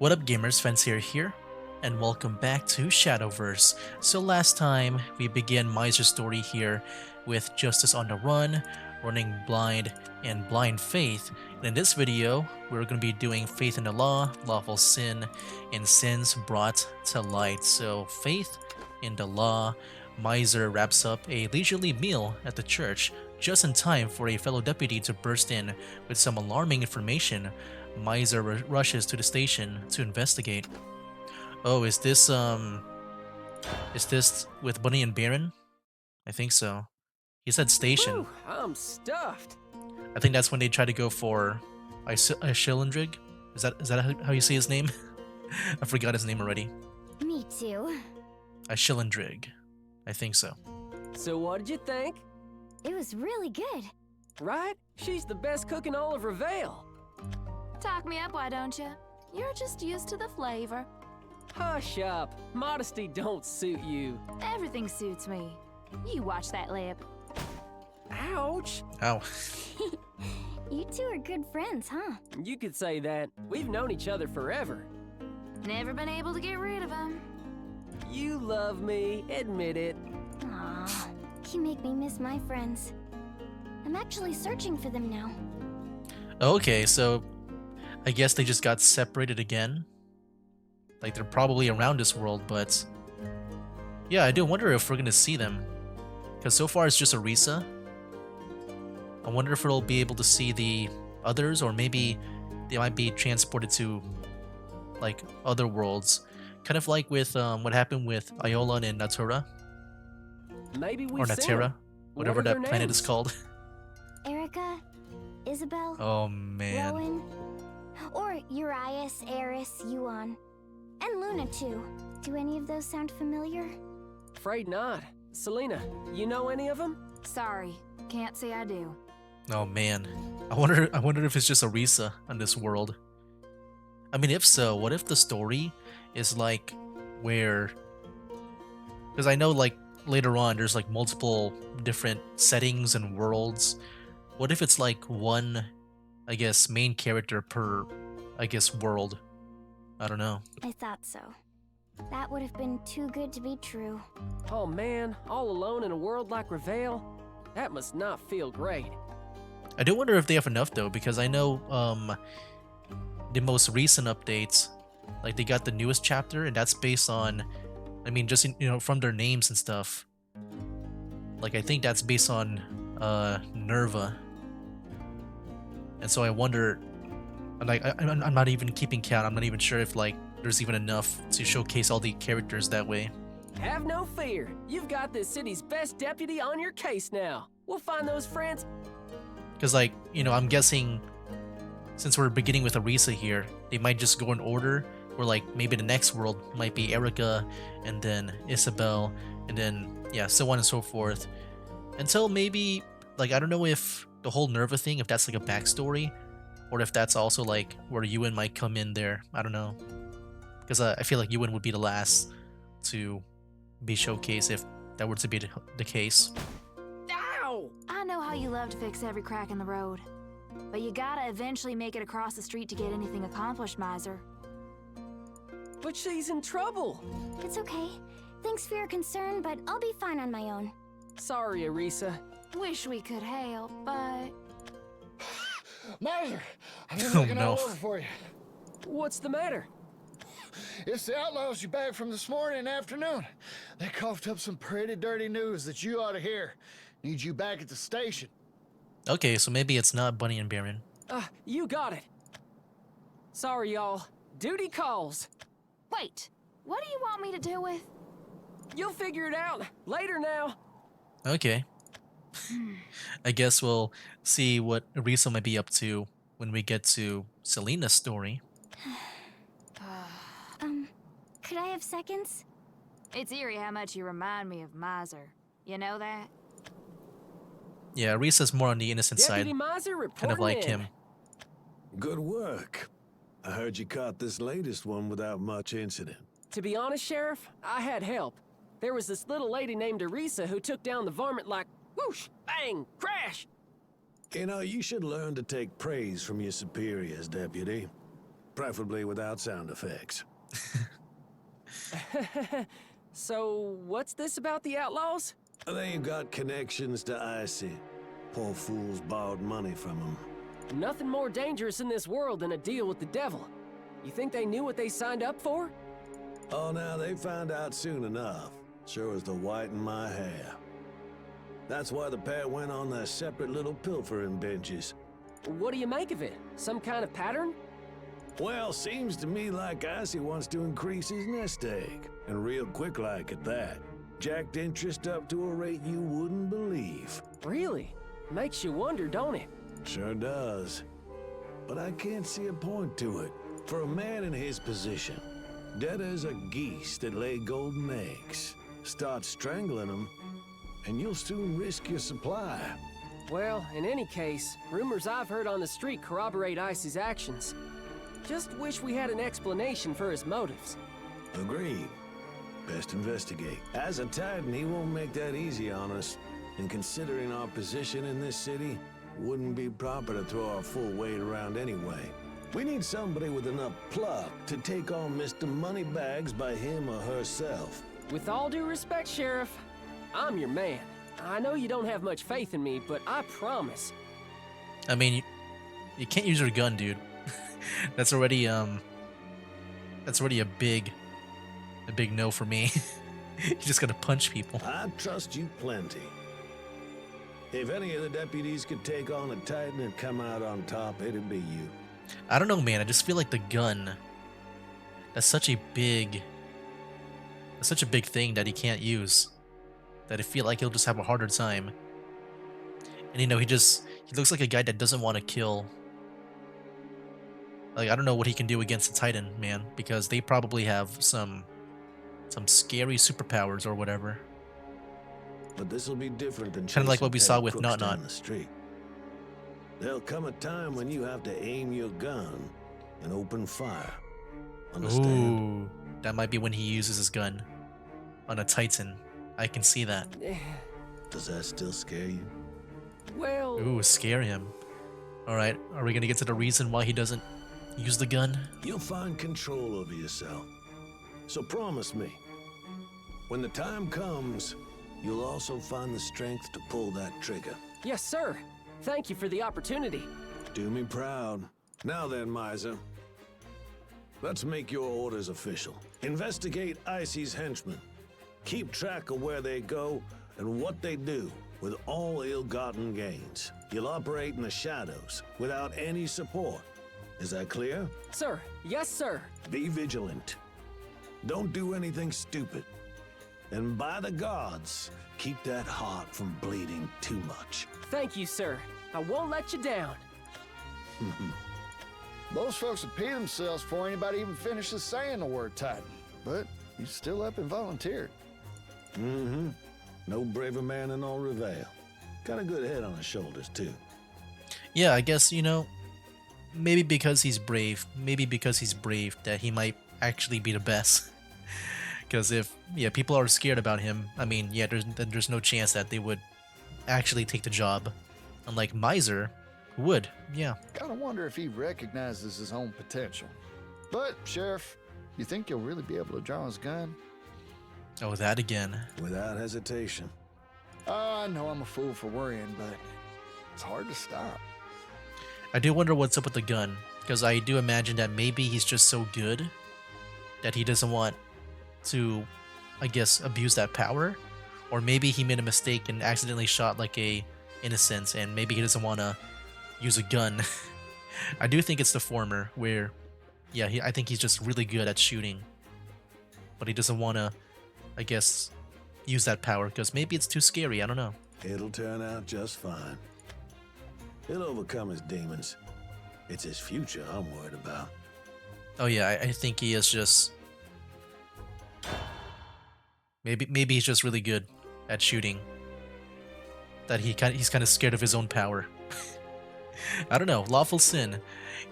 What up gamers, Fancier here, and welcome back to Shadowverse. So last time, we began Maiser's story here with Justice on the Run, Running Blind, and Blind Faith. And in this video, we're going to be doing Faith in the Law, Lawful Sin, and Sins Brought to Light. So Faith in the Law, Maiser wraps up a leisurely meal at the church, just in time for a fellow deputy to burst in with some alarming information. Maiser rushes to the station to investigate. Oh, is this with Bunny and Baron? I think so. He said station. Whew, I'm stuffed. I think that's when they try to go for Shilendrig. Is that how you say his name? I forgot his name already. Me too. Shilendrig. I think so. So what did you think? It was really good. Right? She's the best cook in all of Revale. Talk me up, why don't you? You're just used to the flavor. Hush up. Modesty don't suit you. Everything suits me. You watch that lip. Ouch. Ow. You two are good friends, huh? You could say that. We've known each other forever. Never been able to get rid of him. You love me. Admit it. Aw, you make me miss my friends. I'm actually searching for them now. Okay, so I guess they just got separated again. Like they're probably around this world, but yeah, I do wonder if we're gonna see them. Because so far it's just Arisa. I wonder if we'll be able to see the others, or maybe they might be transported to like other worlds. Kind of like with what happened with Iola and Natura. Maybe Or we've seen Natera. them. Whatever What are that their planet names? is called. Erica, Isabel, Oh man. Rowan, or Urias, Eris, Yuan, and Luna too. Do any of those sound familiar? Afraid not. Selena, you know any of them? Sorry, can't say I do. Oh man. I wonder if it's just Arisa on this world. I mean, if so, what if the story is like where, because I know like later on there's like multiple different settings and worlds. What if it's like one, I guess, main character per, I guess, world? I don't know. I thought so. That would have been too good to be true. Oh man, all alone in a world like Revale? That must not feel great. I do wonder if they have enough though, because I know the most recent updates, like they got the newest chapter, and that's based on, I mean, just from their names and stuff. Like I think that's based on Nerva, and so I wonder, like I'm not even keeping count. I'm not even sure if like there's even enough to showcase all the characters that way. Have no fear. You've got this city's best deputy on your case now. We'll find those friends. Because like I'm guessing, since we're beginning with Arisa here, they might just go in order. Or like maybe the next world might be Erica, and then Isabel, and then yeah, so on and so forth. Until maybe, like, I don't know if the whole Nerva thing, if that's like a backstory, or if that's also like where Ewan might come in there. I don't know. Because I feel like Ewan would be the last to be showcased if that were to be the case. Ow! I know how you love to fix every crack in the road. But you gotta eventually make it across the street to get anything accomplished, Maiser. But she's in trouble. It's okay. Thanks for your concern, but I'll be fine on my own. Sorry, Arisa. Wish we could help, but... Maiser, I've been Oh, looking no. all over for you. What's the matter? It's the outlaws you bagged from this morning and afternoon. They coughed up some pretty dirty news that you ought to hear. Need you back at the station. Okay, so maybe it's not Bunny and Baron. You got it. Sorry, y'all. Duty calls. Wait, what do you want me to do with? You'll figure it out. Later now. Okay. I guess we'll see what Arisa might be up to when we get to Selena's story. Could I have seconds? It's eerie how much you remind me of Maiser. You know that? Yeah, Arisa's more on the innocent side, Deputy Maiser reporting kind of like in. him. Good work. I heard you caught this latest one without much incident. To be honest, Sheriff, I had help. There was this little lady named Arisa who took down the varmint like whoosh, bang, crash. You know, you should learn to take praise from your superiors, Deputy. preferably without sound effects. So, what's this about the outlaws? They've got connections to Icy. Poor fools borrowed money from him. Nothing more dangerous in this world than a deal with the devil. You think they knew what they signed up for? Oh, now they found out soon enough. Sure as the white in my hair. That's why the pair went on their separate little pilfering benches. What do you make of it? Some kind of pattern? Well, seems to me like Icy wants to increase his nest egg. And real quick like at that. Jacked interest up to a rate you wouldn't believe. Really? Makes you wonder, don't it? Sure does. But I can't see a point to it. For a man in his position, debtors are geese that lay golden eggs. Start strangling them, and you'll soon risk your supply. Well, in any case, rumors I've heard on the street corroborate Icy's actions. Just wish we had an explanation for his motives. Agreed. Best investigate. As a Titan, he won't make that easy on us. And considering our position in this city, wouldn't be proper to throw our full weight around anyway. We need somebody with enough pluck to take on Mr. Moneybags by him or herself. With all due respect, Sheriff, I'm your man. I know you don't have much faith in me, but I promise. I mean, you can't use your gun, dude. That's already a big no for me. You just gotta punch people. I trust you plenty. If any of the deputies could take on a Titan and come out on top, it'd be you. I don't know, man. I just feel like the gun. That's such a big thing that he can't use. That I feel like he'll just have a harder time. And you know, he looks like a guy that doesn't want to kill. Like, I don't know what he can do against a Titan, man, because they probably have some scary superpowers or whatever. But this'll be different than Kind of like what we chasing saw petty with crooks Not down Not. the street. There'll come a time when you have to aim your gun and open fire. Understand? Ooh, that might be when he uses his gun on a Titan. I can see that. Does that still scare you? Well, Ooh, scare him. Alright, are we gonna get to the reason why he doesn't use the gun? You'll find control over yourself. So promise me, when the time comes, you'll also find the strength to pull that trigger. yes, sir. Thank you for the opportunity. Do me proud. Now then, Maiser. Let's make your orders official. Investigate Icy's henchmen. Keep track of where they go and what they do with all ill-gotten gains. You'll operate in the shadows without any support. Is that clear? Sir, yes, sir. Be vigilant. Don't do anything stupid. And by the gods, keep that heart from bleeding too much. Thank you, sir. I won't let you down. Most folks would pee themselves before anybody even finishes saying the word Titan. But you still up and volunteered. Mm-hmm. No braver man in all Revale. Got a good head on his shoulders, too. Yeah, I guess, you know, maybe because he's brave that he might actually be the best. Because if people are scared about him, I mean, there's no chance that they would actually take the job. Unlike Maiser, who would, yeah. Kinda wonder if he recognizes his own potential. But, Sheriff, you think you'll really be able to draw his gun? Oh, that again. Without hesitation. I know I'm a fool for worrying, but it's hard to stop. I do wonder what's up with the gun, because I do imagine that maybe he's just so good that he doesn't want to, I guess, abuse that power. Or maybe he made a mistake and accidentally shot like a innocent, and maybe he doesn't want to use a gun. I do think it's the former, where, yeah, I think he's just really good at shooting. But he doesn't want to, I guess, use that power, because maybe it's too scary, I don't know. It'll turn out just fine. He'll overcome his demons. It's his future I'm worried about. Oh yeah, I think he is just... Maybe he's just really good at shooting. That he's kind of scared of his own power. I don't know. Lawful sin.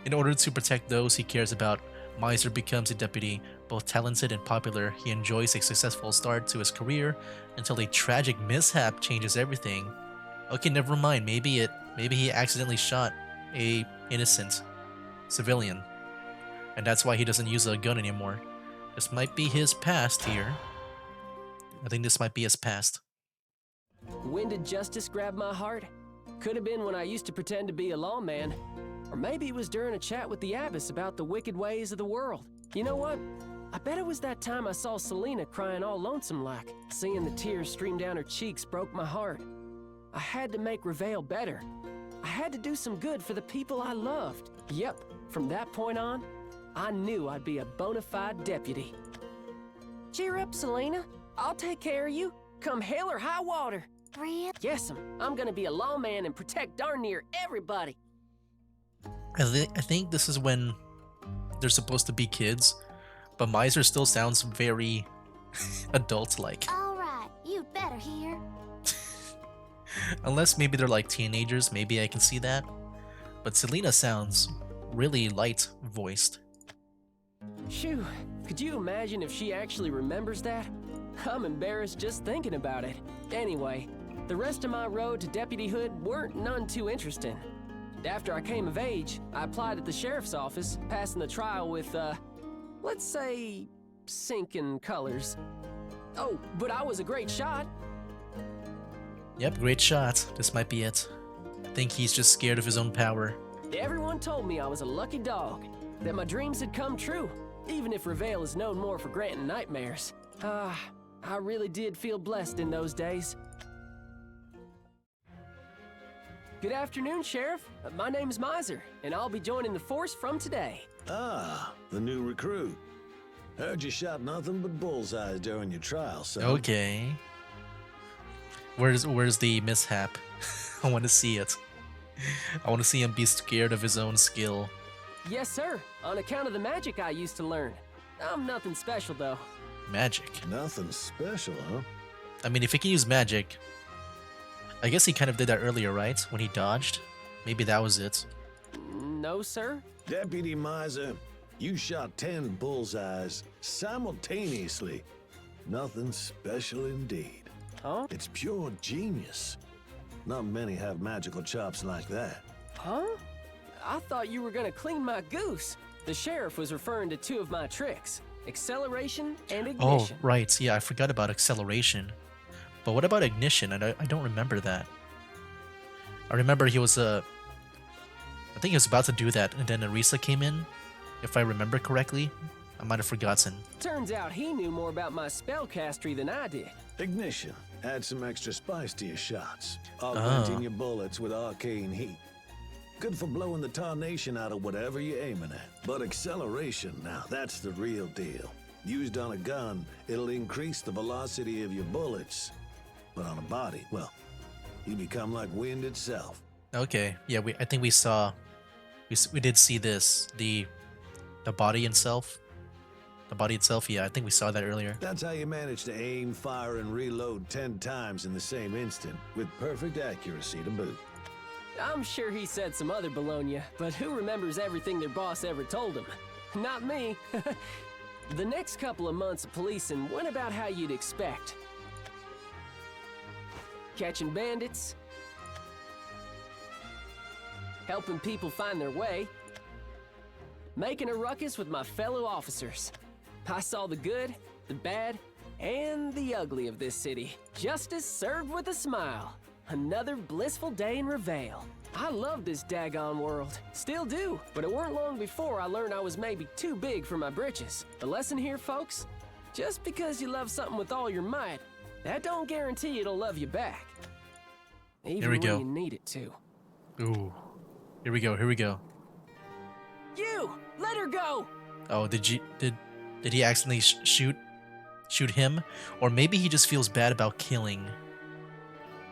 In order to protect those he cares about, Maiser becomes a deputy, both talented and popular. He enjoys a successful start to his career until a tragic mishap changes everything. Okay, never mind. Maybe he accidentally shot a innocent civilian. And that's why he doesn't use a gun anymore. This might be his past here. I think this might be his past. When did justice grab my heart? Could have been when I used to pretend to be a lawman. Or maybe it was during a chat with the abbess about the wicked ways of the world. You know what? I bet it was that time I saw Selena crying all lonesome like. Seeing the tears stream down her cheeks broke my heart. I had to make Revale better. I had to do some good for the people I loved. Yep, from that point on, I knew I'd be a bona fide deputy. Cheer up, Selena. I'll take care of you. Come hell or high water. Really? Yes'm, I'm gonna be a lawman and protect darn near everybody. I think this is when they're supposed to be kids, but Maiser still sounds very adult-like. Alright, you'd better hear. Unless maybe they're like teenagers, maybe I can see that. But Selena sounds really light-voiced. Phew, could you imagine if she actually remembers that? I'm embarrassed just thinking about it. Anyway, the rest of my road to deputyhood weren't none too interesting. After I came of age, I applied at the sheriff's office, passing the trial with, let's say, sinking colors. Oh, but I was a great shot. Yep, great shot. This might be it. I think he's just scared of his own power. Everyone told me I was a lucky dog, that my dreams had come true, even if Revale is known more for granting nightmares. I really did feel blessed in those days. Good afternoon, Sheriff. My name's Maiser, and I'll be joining the force from today. Ah, the new recruit. Heard you shot nothing but bullseyes during your trial, son. Okay. Where's the mishap? I want to see it. I want to see him be scared of his own skill. Yes, sir. On account of the magic I used to learn. I'm nothing special, though. Magic. Nothing special, huh? I mean, if he can use magic, I guess he kind of did that earlier, right? When he dodged? Maybe that was it. No, sir. Deputy Maiser, you shot 10 bullseyes simultaneously. Nothing special indeed. Huh? It's pure genius. Not many have magical chops like that. Huh? I thought you were gonna clean my goose. The sheriff was referring to two of my tricks. Acceleration and Oh, ignition. right. Yeah, I forgot about acceleration. But what about ignition? I don't remember that. I remember he was I think he was about to do that, and then Arisa came in, if I remember correctly. I might have forgotten. Turns out he knew more about my spellcastery than I did. Ignition. Add some extra spice to your shots. Augmenting Oh. your bullets with arcane heat. Good for blowing the tarnation out of whatever you're aiming at. But acceleration, now that's the real deal. Used on a gun, it'll increase the velocity of your bullets. But on a body, well, you become like wind itself. Okay, yeah, I think we saw, we did see this, the body itself. The body itself, yeah, I think we saw that earlier. That's how you manage to aim, fire, and reload 10 times in the same instant, with perfect accuracy to boot. I'm sure he said some other bologna, but who remembers everything their boss ever told him? Not me. The next couple of months of policing went about how you'd expect. Catching bandits, helping people find their way, making a ruckus with my fellow officers. I saw the good, the bad, and the ugly of this city. Justice served with a smile. Another blissful day in Revale. I love this daggone world. Still do, but it weren't long before I learned I was maybe too big for my britches. The lesson here, folks, just because you love something with all your might, that don't guarantee it'll love you back. Even Here we when go. you need it to. Ooh. Here we go, here we go. You! Let her go! Oh, did he accidentally shoot him? Or maybe he just feels bad about killing.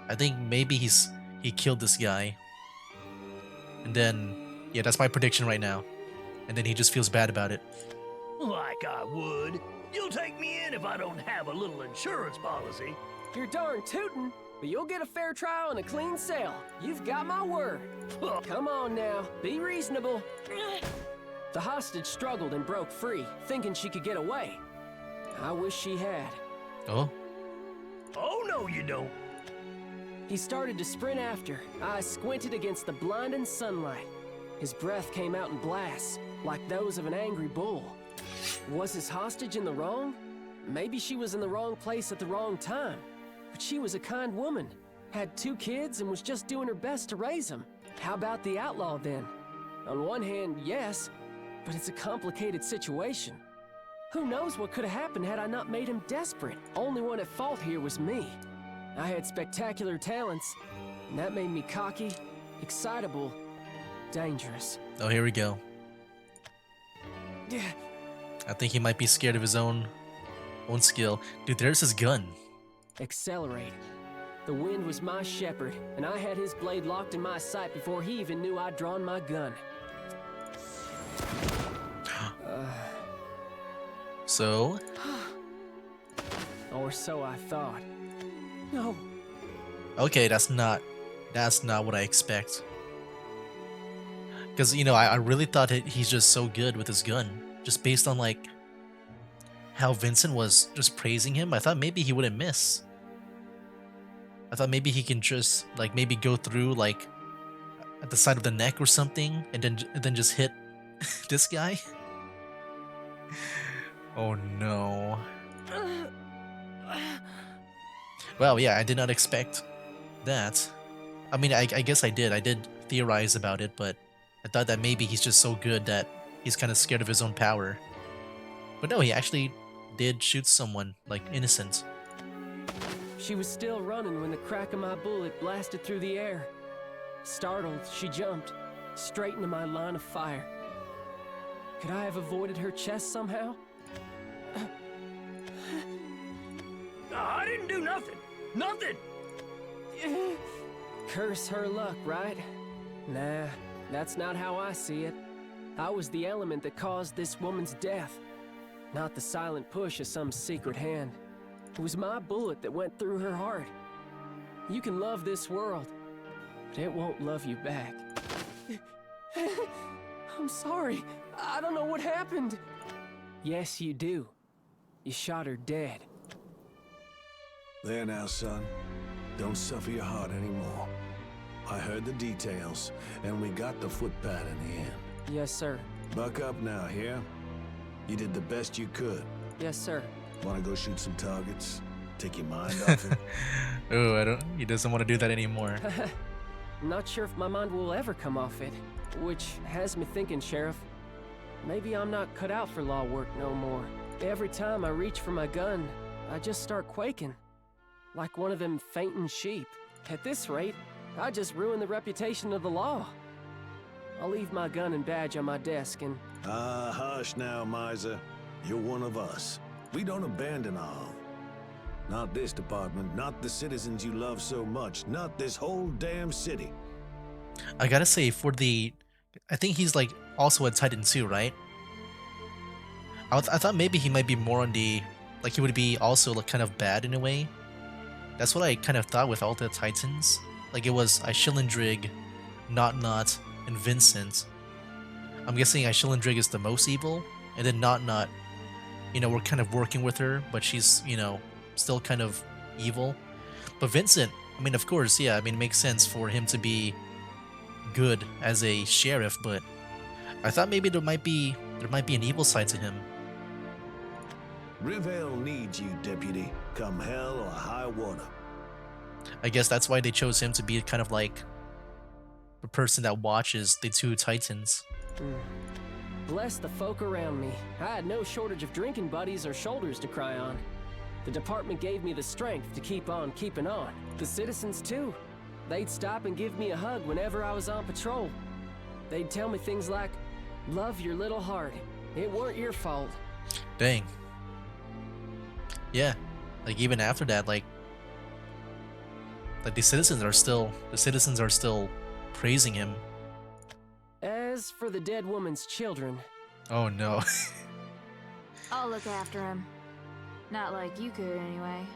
I think maybe he killed this guy. And then, yeah, that's my prediction right now. And then he just feels bad about it. Like I would. You'll take me in if I don't have a little insurance policy. You're darn tootin', but you'll get a fair trial and a clean cell. You've got my word. Come on now, be reasonable. The hostage struggled and broke free, thinking she could get away. I wish she had. Oh? Oh, no, you don't. He started to sprint after, eyes squinted against the blinding sunlight. His breath came out in blasts. like those of an angry bull. Was his hostage in the wrong? Maybe she was in the wrong place at the wrong time. But she was a kind woman, had 2 kids, and was just doing her best to raise them. How about the outlaw then? On one hand, yes, but it's a complicated situation. Who knows what could have happened had I not made him desperate? Only one at fault here was me. I had spectacular talents, and that made me cocky, excitable, dangerous. Oh, here we go. I think he might be scared of his own skill. Dude, there's his gun. Accelerate. The wind was my shepherd, and I had his blade locked in my sight before he even knew I'd drawn my gun. So? Or so I thought. No. Okay, that's not what I expect. Because, you know, I really thought he's just so good with his gun. Just based on, like, how Vincent was just praising him, I thought maybe he wouldn't miss. I thought maybe he can just, like, maybe go through, like, at the side of the neck or something, and then just hit this guy. Oh no. Well, yeah, I did not expect that. I mean, I guess I did. I did theorize about it, but I thought that maybe he's just so good that he's kind of scared of his own power. But no, he actually did shoot someone, like, innocent. She was still running when the crack of my bullet blasted through the air. Startled, she jumped, straight into my line of fire. Could I have avoided her chest somehow? I didn't do nothing. Nothing. Curse her luck, right? Nah, that's not how I see it. I was the element that caused this woman's death, not the silent push of some secret hand. It was my bullet that went through her heart. You can love this world, but it won't love you back. I'm sorry. I don't know what happened. Yes, you do. You shot her dead. There now, son. Don't suffer your heart anymore. I heard the details, and we got the footpad in the end. Yes, sir. Buck up now, here. You did the best you could. Yes, sir. Want to go shoot some targets? Take your mind off it? Oh, he doesn't want to do that anymore. I'm not sure if my mind will ever come off it, which has me thinking, Sheriff. Maybe I'm not cut out for law work no more. Every time I reach for my gun, I just start quaking. Like one of them fainting sheep. At this rate, I just ruin the reputation of the law. I'll leave my gun and badge on my desk and... Ah, hush now, Maiser. You're one of us. We don't abandon our own. Not this department, not the citizens you love so much, not this whole damn city. I gotta say, I think he's, like, also a Titan too, right? I thought maybe he might be more on the... Like, he would be also, like, kind of bad in a way. That's what I kind of thought with all the Titans. Like, it was Ishilindrig, Not, and Vincent. I'm guessing Ishilindrig is the most evil, and then Not, you know, we're kind of working with her, but she's, you know, still kind of evil. But Vincent, I mean, of course, yeah, I mean, it makes sense for him to be good as a sheriff, but I thought maybe there might be an evil side to him. Rivale needs you, deputy, come hell or high water. I guess that's why they chose him to be kind of like the person that watches the two Titans. Bless the folk around me. I had no shortage of drinking buddies or shoulders to cry on. The department gave me the strength to keep on keeping on. The citizens too. They'd stop and give me a hug whenever I was on patrol. They'd tell me things like, "Love your little heart. It weren't your fault." Dang. Yeah, like even after that, like the citizens are still praising him. As for the dead woman's children... Oh no. I'll look after him. Not like you could, anyway.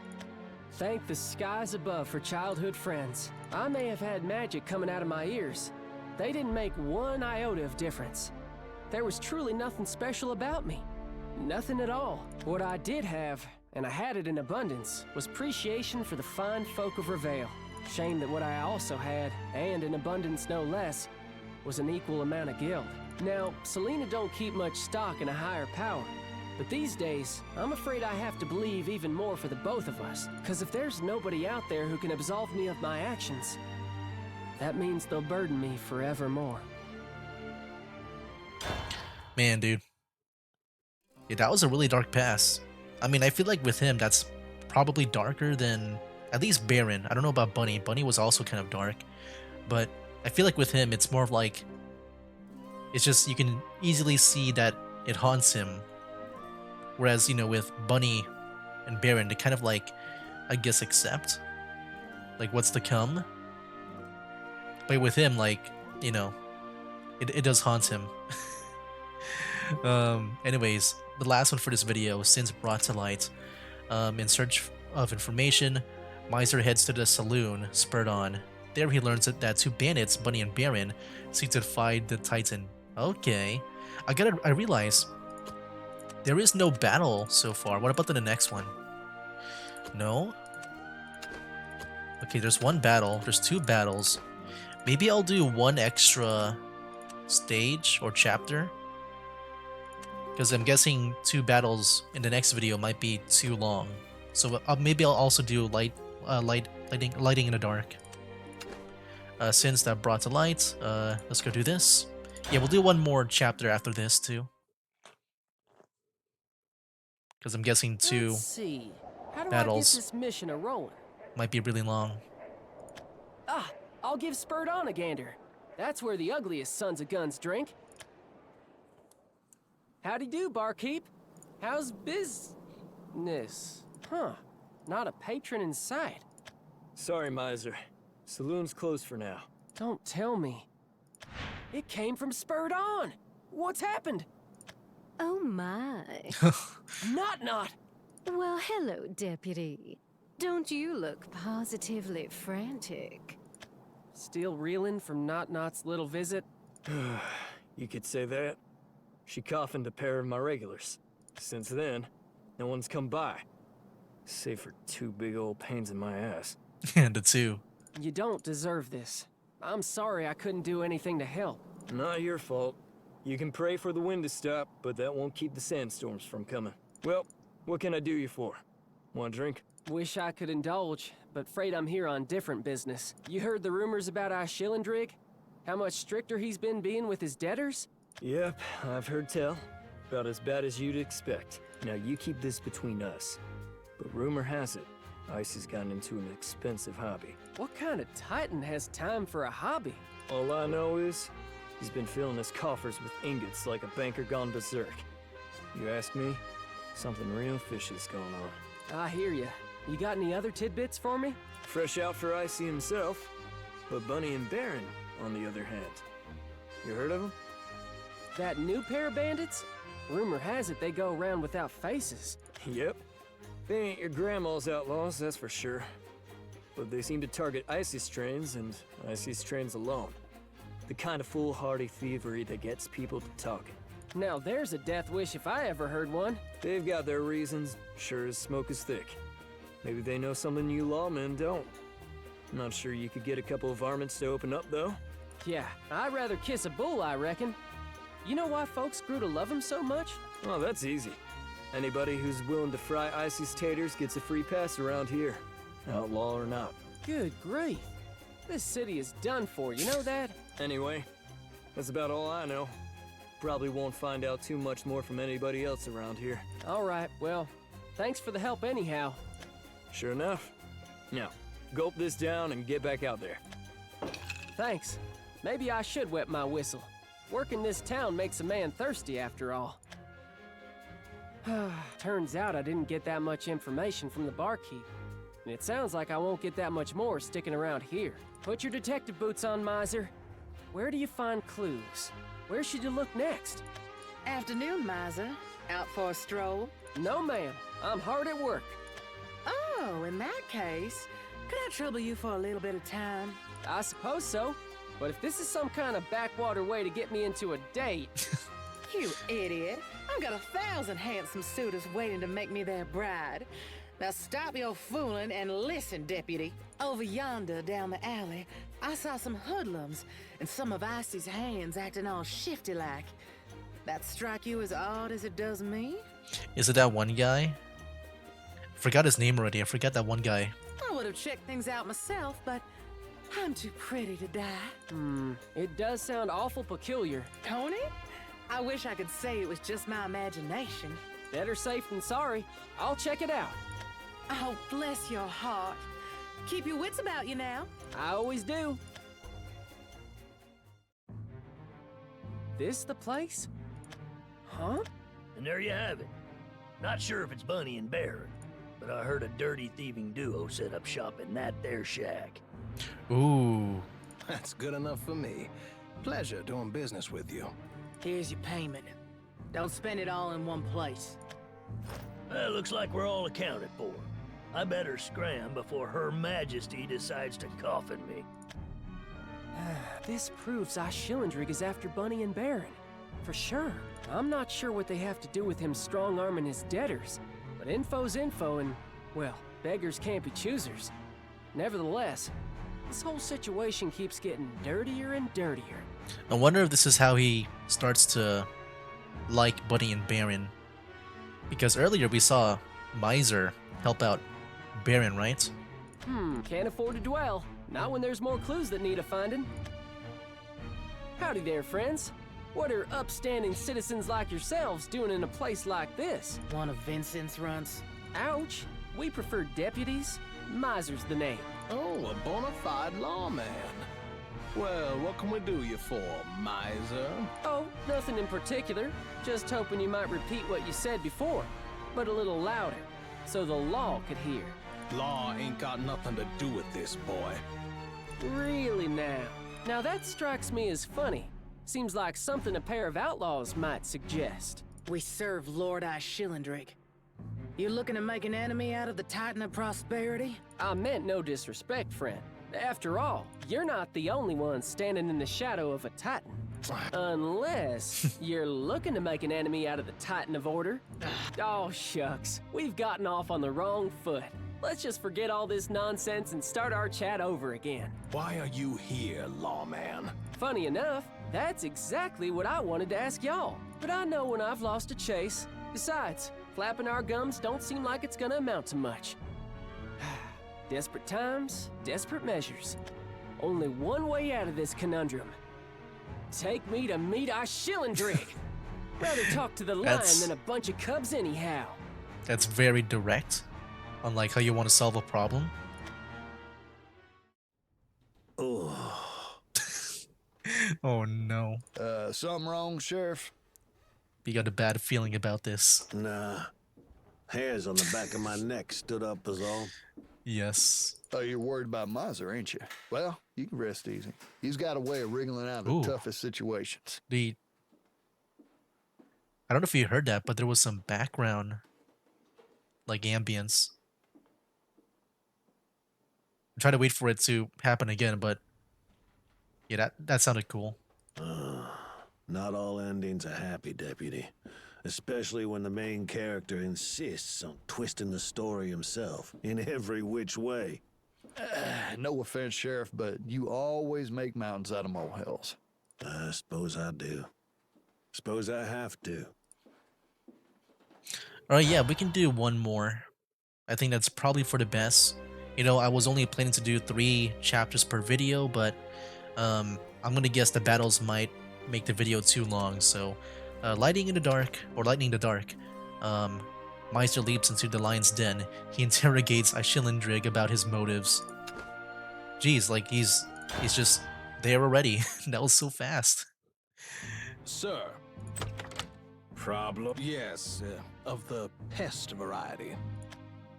Thank the skies above for childhood friends. I may have had magic coming out of my ears. They didn't make one iota of difference. There was truly nothing special about me. Nothing at all. What I did have, and I had it in abundance, was appreciation for the fine folk of Rivale. Shame that what I also had, and in abundance no less, was an equal amount of guilt. Now, Selena don't keep much stock in a higher power. But these days, I'm afraid I have to believe even more for the both of us. Because if there's nobody out there who can absolve me of my actions, that means they'll burden me forevermore. Man, dude. Yeah, that was a really dark pass. I mean, I feel like with him, that's probably darker than at least Baron. I don't know about Bunny. Bunny was also kind of dark. But I feel like with him, it's more of like, it's just, you can easily see that it haunts him. Whereas, you know, with Bunny and Baron, they kind of like, I guess, accept like what's to come. But with him, like, you know, it does haunt him. Anyways, the last one for this video, since brought to light, in search of information, Maiser heads to the saloon, spurred on. There he learns that two bandits, Bunny and Baron, seek to fight the Titan. Okay. I realize there is no battle so far. What about the next one? No? Okay, there's one battle. There's two battles. Maybe I'll do one extra stage or chapter. Because I'm guessing two battles in the next video might be too long. So maybe I'll also do lighting in the dark. Since that brought to light, let's go do this. Yeah, we'll do one more chapter after this too. Because I'm guessing two Let's see. How do battles I get this mission a-rolling? might be really long. Ah, I'll give Spurred on a gander. That's where the ugliest sons of guns drink. Howdy do, barkeep. How's business? Huh, not a patron in sight. Sorry, Maiser. Saloon's closed for now. Don't tell me. It came from Spurred on. What's happened? Oh my. Not. Well, hello, Deputy. Don't you look positively frantic? Still reeling from Not-Not's little visit? You could say that. She coffined a pair of my regulars. Since then, no one's come by. Save for two big old pains in my ass. And the two. You don't deserve this. I'm sorry I couldn't do anything to help. Not your fault. You can pray for the wind to stop, but that won't keep the sandstorms from coming. Well, what can I do you for? Want a drink? Wish I could indulge, but afraid I'm here on different business. You heard the rumors about Schillendrig? How much stricter he's been being with his debtors? Yep, I've heard tell. About as bad as you'd expect. Now you keep this between us. But rumor has it, Ice has gotten into an expensive hobby. What kind of Titan has time for a hobby? All I know is, he's been filling his coffers with ingots like a banker gone berserk. You ask me, something real fishy's going on. I hear ya. You got any other tidbits for me? Fresh out for Icy himself, but Bunny and Baron, on the other hand. You heard of them? That new pair of bandits? Rumor has it they go around without faces. Yep. They ain't your grandma's outlaws, that's for sure. But they seem to target Icy's trains, and Icy's trains alone. The kind of foolhardy thievery that gets people to talking. Now there's a death wish if I ever heard one. They've got their reasons, sure as smoke is thick. Maybe they know something you lawmen don't. Not sure you could get a couple of varmints to open up, though. Yeah, I'd rather kiss a bull, I reckon. You know why folks grew to love him so much? Oh, that's easy. Anybody who's willing to fry Icy's taters gets a free pass around here. Outlaw or not. Good grief. This city is done for, you know that? Anyway, that's about all I know. Probably won't find out too much more from anybody else around here. All right, well, thanks for the help anyhow. Sure enough. Now, gulp this down and get back out there. Thanks. Maybe I should wet my whistle. Working this town makes a man thirsty after all. Turns out I didn't get that much information from the barkeep. And it sounds like I won't get that much more sticking around here. Put your detective boots on, Maiser. Where do you find clues? Where should you look next? Afternoon, Maiser. Out for a stroll? No, ma'am. I'm hard at work. Oh, in that case, could I trouble you for a little bit of time? I suppose so. But if this is some kind of backwater way to get me into a date... You idiot. I've got 1,000 handsome suitors waiting to make me their bride. Now stop your fooling and listen, Deputy. Over yonder down the alley, I saw some hoodlums and some of Icy's hands acting all shifty-like. That strike you as odd as it does me? Is it that one guy? Forgot his name already. I forgot that one guy. I would have checked things out myself, but I'm too pretty to die. It does sound awful peculiar. Tony? I wish I could say it was just my imagination. Better safe than sorry. I'll check it out. Oh, bless your heart. Keep your wits about you now. I always do. This the place? Huh? And there you have it. Not sure if it's Bunny and Baron, but I heard a dirty thieving duo set up shop in that there shack. Ooh. That's good enough for me. Pleasure doing business with you. Here's your payment. Don't spend it all in one place. Well, looks like we're all accounted for. I better scram before Her Majesty decides to coffin me. This proves Shillandrig is after Bunny and Baron. For sure. I'm not sure what they have to do with him strong-arming his debtors, but info's info and, well, beggars can't be choosers. Nevertheless, this whole situation keeps getting dirtier and dirtier. I wonder if this is how he starts to like Bunny and Baron. Because earlier we saw Maiser help out Baron, right? Can't afford to dwell. Not when there's more clues that need a finding. Howdy there, friends. What are upstanding citizens like yourselves doing in a place like this? One of Vincent's runs. Ouch. We prefer deputies. Miser's the name. Oh, a bona fide lawman. Well, what can we do you for, Maiser? Oh, nothing in particular. Just hoping you might repeat what you said before, but a little louder, so the law could hear. Law ain't got nothing to do with this, boy. Really now? Now that strikes me as funny. Seems like something a pair of outlaws might suggest. We serve Lord Shillandrig. You looking to make an enemy out of the Titan of Prosperity? I meant no disrespect, friend. After all, you're not the only one standing in the shadow of a Titan. Unless you're looking to make an enemy out of the Titan of Order. Oh, shucks. We've gotten off on the wrong foot. Let's just forget all this nonsense and start our chat over again. Why are you here, lawman? Funny enough, that's exactly what I wanted to ask y'all. But I know when I've lost a chase. Besides, flapping our gums don't seem like it's gonna amount to much. Desperate times, desperate measures. Only one way out of this conundrum. Take me to meet Shillandrig. Rather talk to the lion than a bunch of cubs anyhow. That's very direct, unlike how you want to solve a problem. Oh. Oh no. Something wrong, Sheriff? You got a bad feeling about this. Nah. Hairs on the back of my neck stood up is all. Yes. Oh, you're worried about Maiser, ain't you? Well, you can rest easy. He's got a way of wriggling out of the toughest situations. I don't know if you heard that, but there was some background, like, ambience. I'm trying to wait for it to happen again, but yeah, that sounded cool. Not all endings are happy, Deputy. Especially when the main character insists on twisting the story himself in every which way. No offense, Sheriff, but you always make mountains out of molehills. I suppose I do. Suppose I have to. Alright, yeah, we can do one more. I think that's probably for the best. You know, I was only planning to do 3 chapters per video, but I'm gonna guess the battles might make the video too long, so Lightning in the Dark, Maiser leaps into the lion's den. He interrogates Shillandrig about his motives. Jeez, like he's just there already. That was so fast. Sir. Problem? Yes, of the pest variety.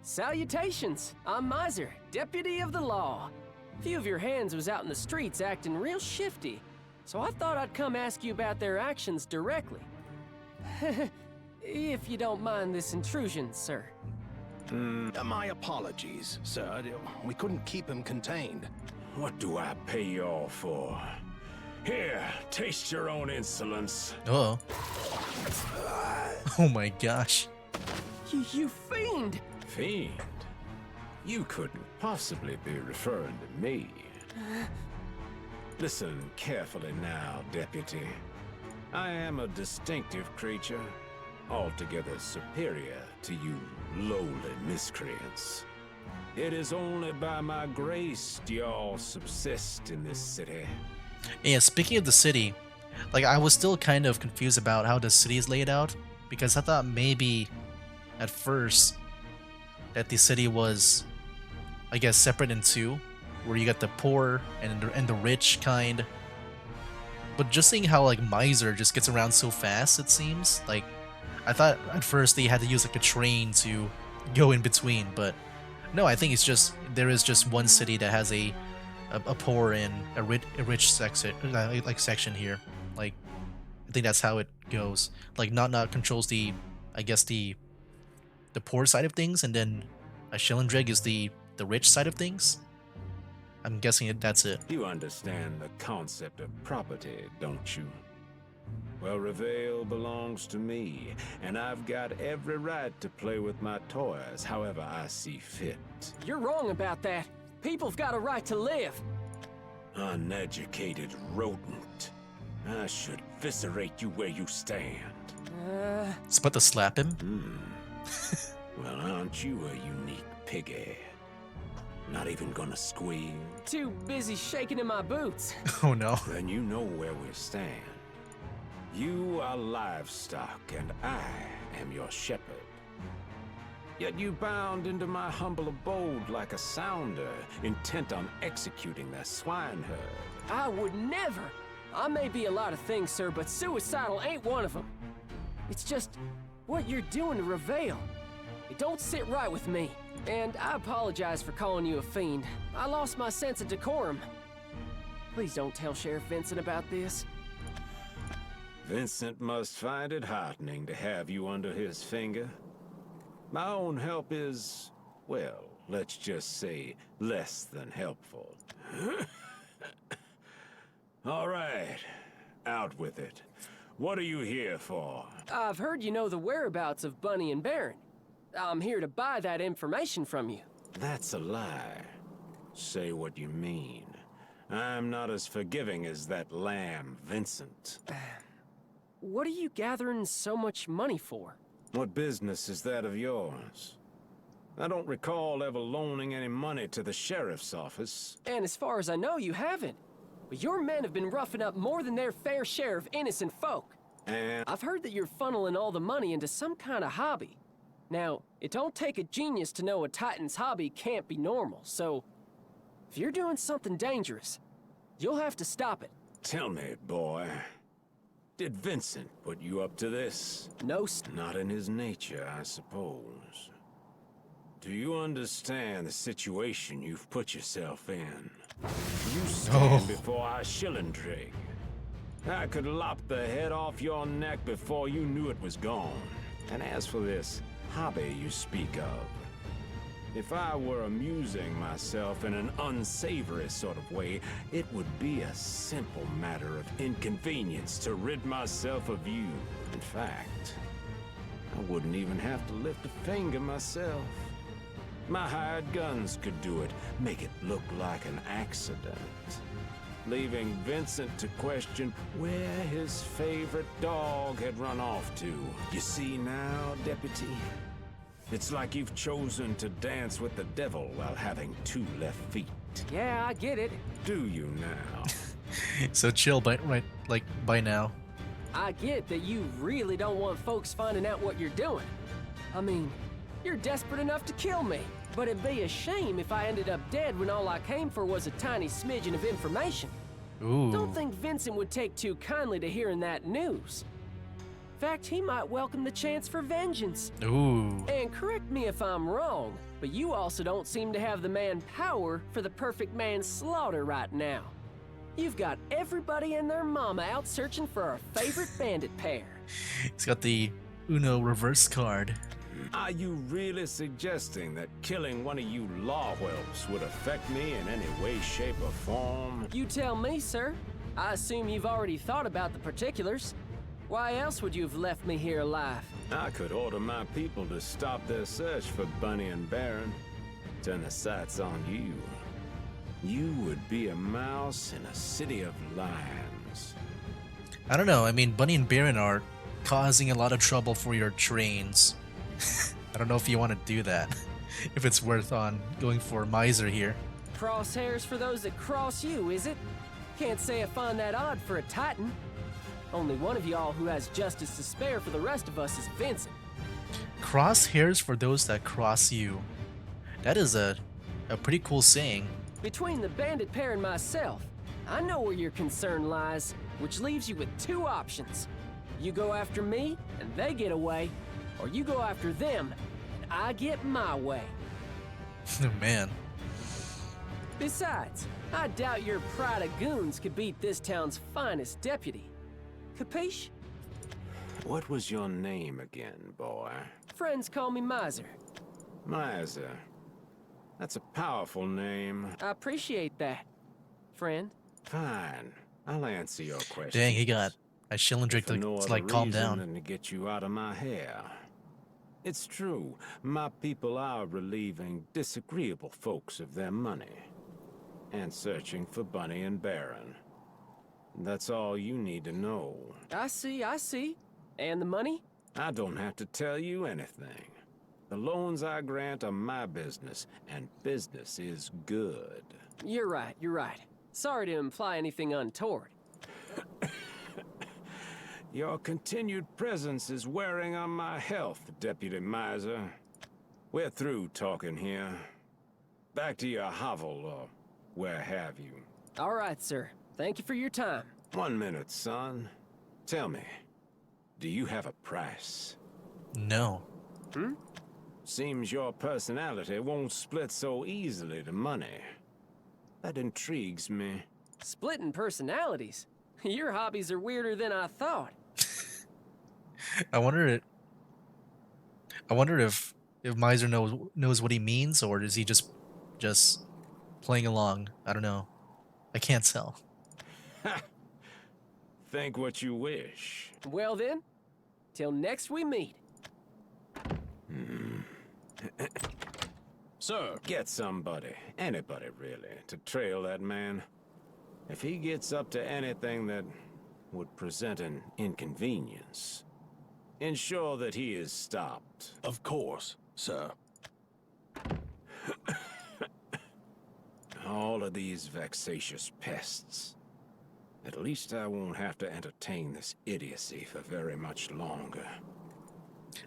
Salutations! I'm Maiser, Deputy of the Law. A few of your hands was out in the streets acting real shifty, so I thought I'd come ask you about their actions directly. If you don't mind this intrusion, sir. My apologies, sir. We couldn't keep him contained. What do I pay you all for? Here, taste your own insolence. Oh. Oh my gosh. You fiend! Fiend? You couldn't possibly be referring to me. Listen carefully now, Deputy. I am a distinctive creature, altogether superior to you lowly miscreants. It is only by my grace do y'all subsist in this city. Yeah, speaking of the city, like I was still kind of confused about how the city is laid out, because I thought maybe at first that the city was, I guess, separate in two, where you got the poor and the rich kind. But just seeing how like Maiser just gets around so fast, it seems like I thought at first they had to use like a train to go in between, but no, I think it's just there is just one city that has a poor and a rich section section here. Like I think that's how it goes. Like not controls the, I guess the poor side of things, and then a Shillendreg is the rich side of things. I'm guessing that's it. You understand the concept of property, don't you? Well, Reveal belongs to me, and I've got every right to play with my toys however I see fit. You're wrong about that. People've got a right to live. Uneducated rodent. I should eviscerate you where you stand. It's about to slap him. Well, aren't you a unique piggy? Not even gonna squeal? Too busy shaking in my boots. Oh no. Then you know where we stand. You are livestock, and I am your shepherd. Yet you bound into my humble abode like a sounder, intent on executing that swineherd. I would never. I may be a lot of things, sir, but suicidal ain't one of them. It's just what you're doing to Reveal. It don't sit right with me. And I apologize for calling you a fiend. I lost my sense of decorum. Please don't tell Sheriff Vincent about this. Vincent must find it heartening to have you under his finger. My own help is, well, let's just say, less than helpful. All right, out with it. What are you here for? I've heard you know the whereabouts of Bunny and Baron. I'm here to buy that information from you. That's a lie. Say what you mean. I'm not as forgiving as that lamb, Vincent. What are you gathering so much money for? What business is that of yours? I don't recall ever loaning any money to the sheriff's office. And as far as I know, you haven't. But your men have been roughing up more than their fair share of innocent folk. And I've heard that you're funneling all the money into some kind of hobby. Now, it don't take a genius to know a Titan's hobby can't be normal, so if you're doing something dangerous, you'll have to stop it. tell me, boy, did Vincent put you up to this? No, not in his nature, I suppose. Do you understand the situation you've put yourself in? You stand before our Shillendreg. I could lop the head off your neck before you knew it was gone. And as for this hobby you speak of, if I were amusing myself in an unsavory sort of way, it would be a simple matter of inconvenience to rid myself of you. In fact, I wouldn't even have to lift a finger myself. My hired guns could do it, make it look like an accident, leaving Vincent to question where his favorite dog had run off to. You see now, Deputy? It's like you've chosen to dance with the devil while having 2 left feet. Yeah, I get it. Do you now? So chill, by now. I get that you really don't want folks finding out what you're doing. I mean, you're desperate enough to kill me. But it'd be a shame if I ended up dead when all I came for was a tiny smidgen of information. Ooh. Don't think Vincent would take too kindly to hearing that news. In fact, he might welcome the chance for vengeance. Ooh. And correct me if I'm wrong, but you also don't seem to have the manpower for the perfect manslaughter right now. You've got everybody and their mama out searching for our favorite bandit pair. He's got the Uno reverse card. Are you really suggesting that killing one of you law whelps would affect me in any way, shape, or form? You tell me, sir. I assume you've already thought about the particulars. Why else would you have left me here alive? I could order my people to stop their search for Bunny and Baron. turn the sights on you, you would be a mouse in a city of lions. I don't know. I mean, Bunny and Baron are causing a lot of trouble for your trains. I don't know if you want to do that. If it's worth on going for Maiser here. Crosshairs for those that cross you, is it? Can't say I find that odd for a Titan. Only one of y'all who has justice to spare for the rest of us is Vincent. Crosshairs for those that cross you. That is a pretty cool saying. Between the bandit pair and myself, I know where your concern lies, which leaves you with two options. You go after me, and they get away, or you go after them, and I get my way. Oh, man. Besides, I doubt your pride of goons could beat this town's finest deputy. Capiche? What was your name again, boy? Friends call me Maiser. Maiser. That's a powerful name. I appreciate that, friend. Fine. I'll answer your question. Dang, he got a Shilling-Drake to like calm down. Than to get you out of my hair. It's true, my people are relieving disagreeable folks of their money. And searching for Bunny and Baron. That's all you need to know. I see. And the money? I don't have to tell you anything. The loans I grant are my business, and business is good. You're right. Sorry to imply anything untoward. Your continued presence is wearing on my health, Deputy Maiser. We're through talking here. Back to your hovel, or where have you. All right, sir. Thank you for your time. 1 minute, son. Tell me, do you have a price? No. Seems your personality won't split so easily to money. That intrigues me. Splitting personalities? Your hobbies are weirder than I thought. I wonder if Maiser knows what he means, or is he just playing along? I don't know. I can't tell. Think what you wish. Well then, till next we meet. Sir, get somebody, anybody really, to trail that man. If he gets up to anything that would present an inconvenience, ensure that he is stopped. Of course, sir. All of these vexatious pests. At least I won't have to entertain this idiocy for very much longer.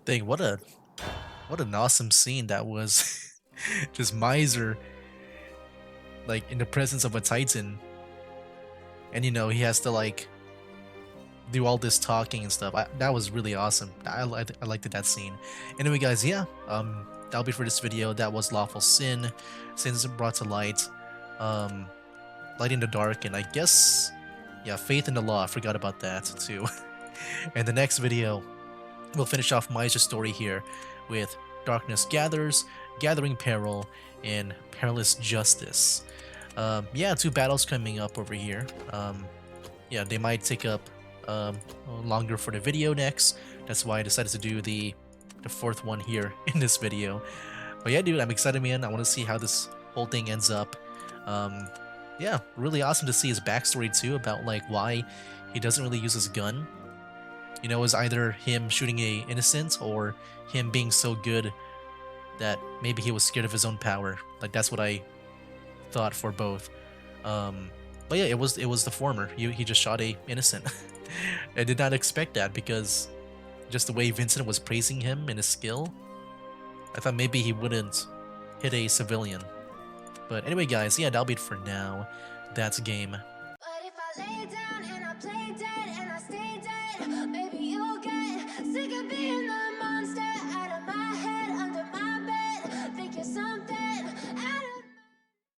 Dang, what an awesome scene that was. Just Maiser, like, in the presence of a Titan. And, you know, he has to, like, do all this talking and stuff. That was really awesome. I liked that scene. Anyway, guys, yeah, that'll be for this video. That was Lawful Sin. Sins brought to light. Light in the dark, and I guess, yeah, Faith in the Law. I forgot about that, too. And the next video, we'll finish off Maiser's story here with Darkness Gathers, Gathering Peril, and Perilous Justice. Yeah, 2 battles coming up over here. Yeah, they might take up longer for the video next. That's why I decided to do the 4th one here in this video. But yeah, dude, I'm excited, man. I want to see how this whole thing ends up. Yeah, really awesome to see his backstory too, about like why he doesn't really use his gun. You know, it was either him shooting a innocent or him being so good that maybe he was scared of his own power. Like, that's what I thought for both. But yeah, it was the former. He just shot a innocent. I did not expect that, because just the way Vincent was praising him and his skill, I thought maybe he wouldn't hit a civilian. But anyway, guys, yeah, that'll be it for now. That's game.